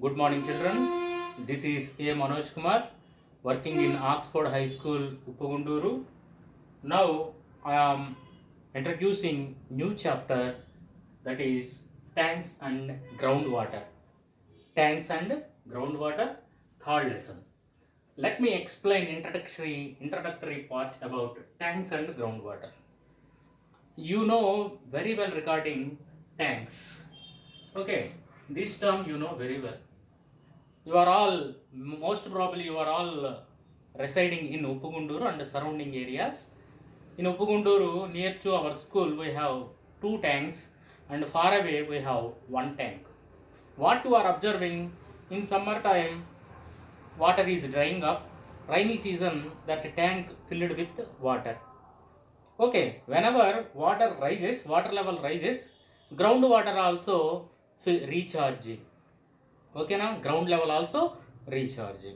Good morning, children. This is A. Manoj Kumar, working in Oxford High School, Uppagunduru. Now, I am introducing new chapter, that is tanks and groundwater. Tanks and groundwater, third lesson. Let me explain introductory part about tanks and groundwater. You know very well regarding tanks. Okay, this term you know very well. You are all, most probably you are all residing in Uppagunduru and the surrounding areas. In Uppagunduru, near to our school, we have two tanks, and far away we have one tank. What you are observing, in summertime water is drying up, rainy season that tank filled with water. Okay, whenever water level rises, groundwater also recharging. Okay, now ground level also recharging.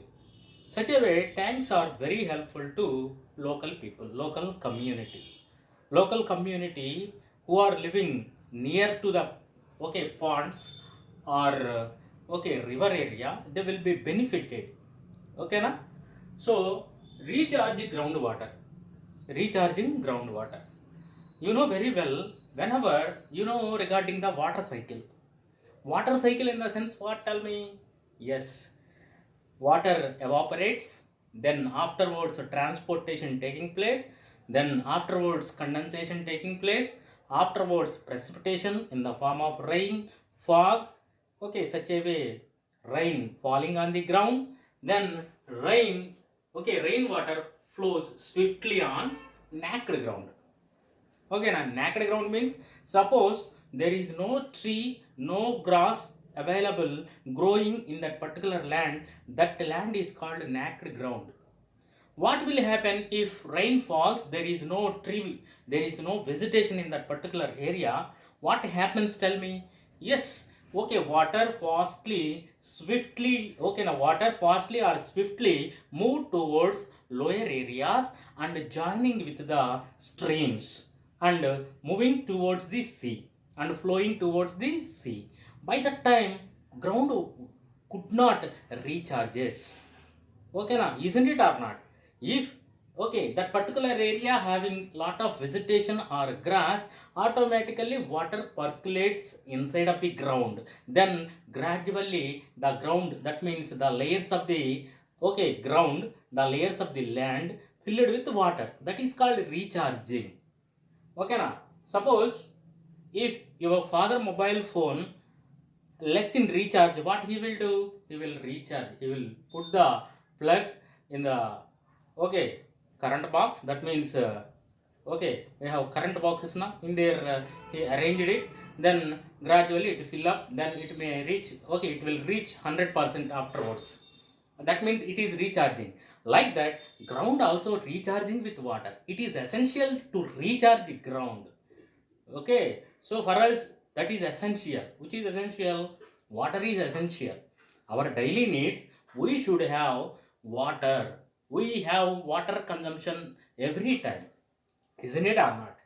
Such a way, tanks are very helpful to local people, local community who are living near to the ponds or river area. They will be benefited. Okay, na? So recharging groundwater. You know very well, whenever you know regarding the water cycle. Water cycle in the sense what, tell me? Yes, water evaporates, then afterwards transportation taking place, then afterwards condensation taking place, afterwards precipitation in the form of rain, fog. Okay, such a way, rain falling on the ground, then rain, rainwater flows swiftly on naked ground. Okay, now naked ground means, suppose there is no tree, no grass available growing in that particular land, that land is called naked ground. What will happen if rain falls, there is no tree, there is no vegetation in that particular area? What happens, tell me? Yes, okay, water fastly, swiftly, okay, now water fastly or swiftly move towards lower areas and joining with the streams and moving towards the sea and flowing towards the sea. By that time, ground could not recharges. Okay, now isn't it or not? If that particular area having lot of vegetation or grass, automatically water percolates inside of the ground, then gradually the ground, that means the layers of the ground, the layers of the land filled with water, that is called recharging. Okay, now suppose if your father mobile phone less in recharge, what he will do? He will recharge, he will put the plug in the current box. That means we have current boxes now in there. He arranged it, then gradually it fill up, then it may reach, it will reach 100% afterwards. That means it is recharging. Like that, ground also recharging with water. It is essential to recharge the ground. Okay, so for us, that is essential. Which is essential? Water is essential. Our daily needs, we should have water. We have water consumption every time, isn't it or not?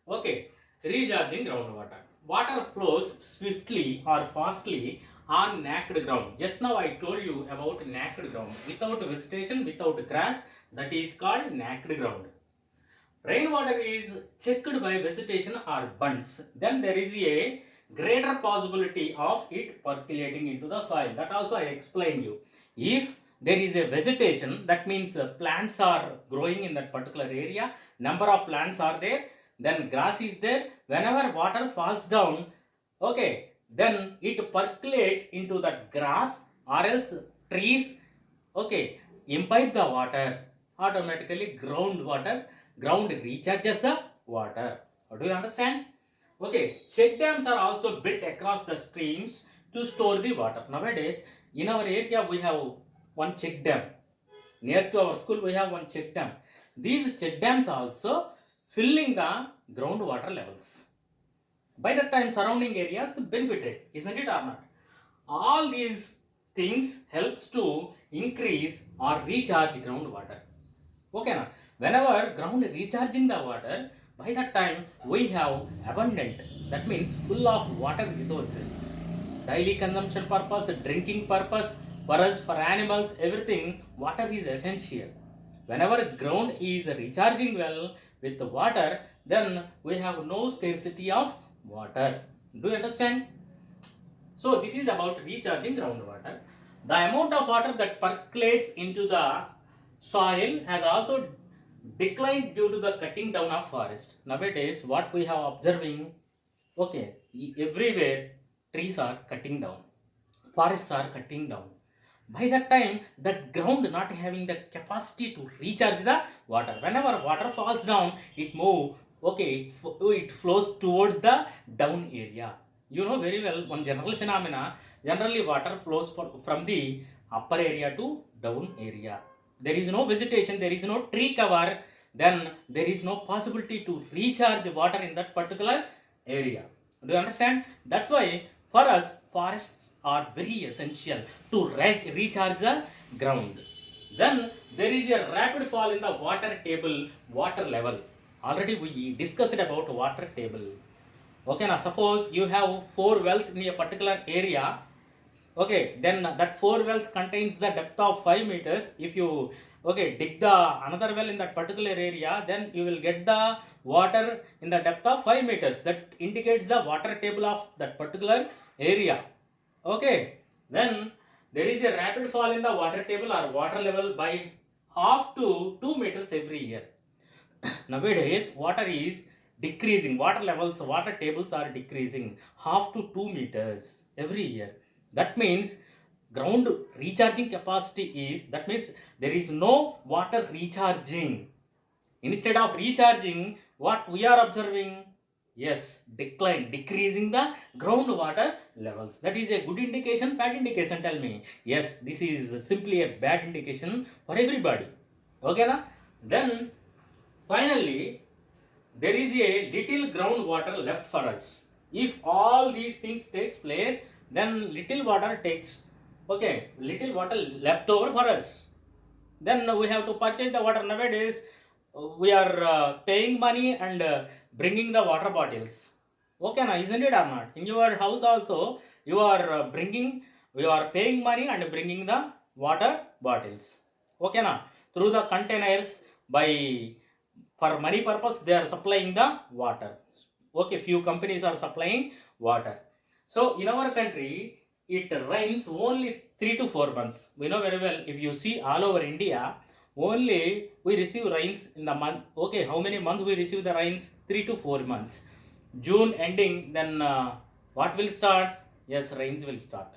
Okay, recharging groundwater. Water flows swiftly or fastly on naked ground. Just now I told you about naked ground, without vegetation, without grass, that is called naked ground. Rainwater is checked by vegetation or bunds. Then there is a greater possibility of it percolating into the soil. That also I explained you. If there is a vegetation, that means plants are growing in that particular area, number of plants are there, then grass is there. Whenever water falls down, then it percolate into that grass or else trees, imbibe the water. Automatically ground recharges the water. Do you understand? Okay, check dams are also built across the streams to store the water. Nowadays, in our area, we have one check dam. Near to our school, we have one check dam. These check dams also filling the groundwater levels. By that time, surrounding areas benefited, isn't it or not? All these things helps to increase or recharge groundwater. Okay, now whenever ground recharging the water, by that time we have abundant, that means full of water resources. daily consumption purpose, drinking purpose, for us, for animals, everything, water is essential. Whenever ground is recharging well with water, then we have no scarcity of water. Do you understand? So this is about recharging groundwater. The amount of water that percolates into the soil has also declined due to the cutting down of forest. Nowadays, what we have observing, okay, everywhere trees are cutting down, forests are cutting down. By that time, that ground not having the capacity to recharge the water. Whenever water falls down, it move. Okay, it flows towards the down area. You know very well one general phenomena. Generally, water flows from the upper area to down area. There is no vegetation, there is no tree cover. Then there is no possibility to recharge water in that particular area. Do you understand? That's why for us, forests are very essential to recharge the ground. Then there is a rapid fall in the water table, water level. Already we discussed about water table. Okay, now suppose you have 4 wells in a particular area. Okay, then that 4 wells contains the depth of 5 meters. If you dig the another well in that particular area, then you will get the water in the depth of 5 meters. That indicates the water table of that particular area. Okay, then there is a rapid fall in the water table or water level by half to 2 meters every year. Nowadays, water is decreasing. Water levels, water tables are decreasing half to 2 meters every year. That means ground recharging capacity is, that means there is no water recharging. Instead of recharging, what we are observing? Yes, decline, decreasing the groundwater levels. That is a good indication, bad indication, tell me. Yes, this is simply a bad indication for everybody. Okay, na? Then finally, there is a little groundwater left for us. If all these things takes place, then little water takes, okay, little water left over for us. Then we have to purchase the water. Nowadays, we are paying money and bringing the water bottles. Okay, na, isn't it or not? In your house also, you are paying money and bringing the water bottles. Okay, na, through the containers, by for money purpose they are supplying the water. Okay, few companies are supplying water. So in our country, it rains only 3 to 4 months. We know very well, if you see all over India, only we receive rains in the month. Okay, how many months we receive the rains? 3 to 4 months. June ending, then what will start? Yes, rains will start.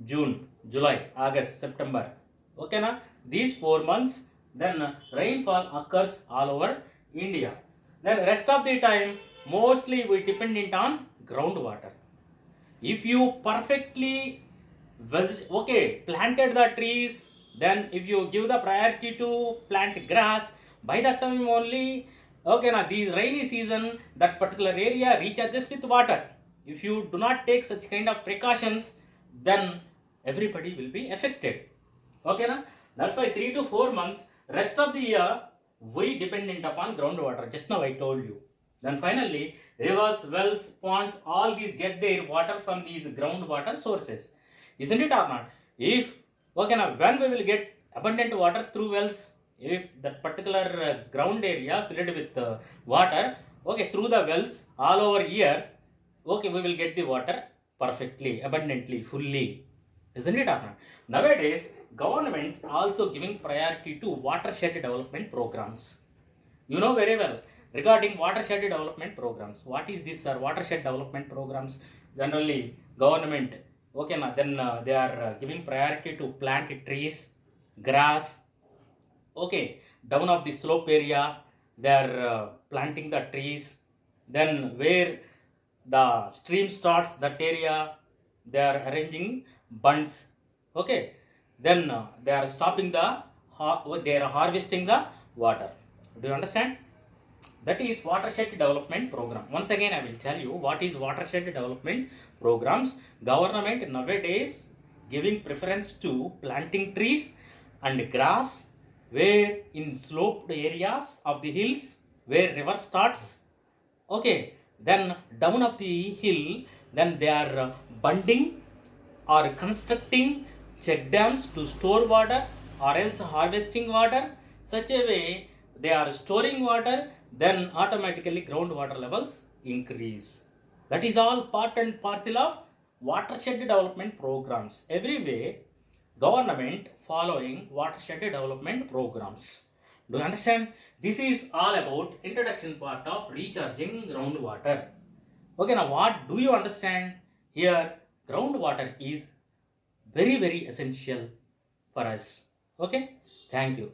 June, July, August, September. Okay, na? These 4 months, then rainfall occurs all over India. Then rest of the time, mostly we dependent on groundwater. If you perfectly planted the trees, then if you give the priority to plant grass, by that time only, okay, now these rainy season, that particular area recharges with water. If you do not take such kind of precautions, then everybody will be affected. Okay, na? That's why 3 to 4 months, rest of the year, we dependent upon groundwater. Just now I told you. Then finally, rivers, wells, ponds, all these get their water from these groundwater sources. Isn't it or not? If, okay, now when we will get abundant water through wells, if that particular ground area filled with water, okay, through the wells all over year, okay, we will get the water perfectly, abundantly, fully. Isn't it or not? Nowadays, governments also giving priority to watershed development programs. You know very well regarding watershed development programs. What is this, sir? Watershed development programs. Generally, government, okay, then they are giving priority to plant trees, grass. Okay, down of the slope area, they are planting the trees. Then where the stream starts, that area, they are arranging bunds. Okay, then they are stopping they are harvesting the water. Do you understand? That is watershed development program. Once again, I will tell you what is watershed development programs. Government nowadays giving preference to planting trees and grass where in sloped areas of the hills where river starts. Okay, then down of the hill, then they are bunding or constructing check dams to store water or else harvesting water, such a way they are storing water, then automatically groundwater levels increase. That is all part and parcel of watershed development programs. Every way, government following watershed development programs. Do you understand? This is all about introduction part of recharging groundwater. Okay, now what do you understand? Here, groundwater is very essential for us. Okay, thank you.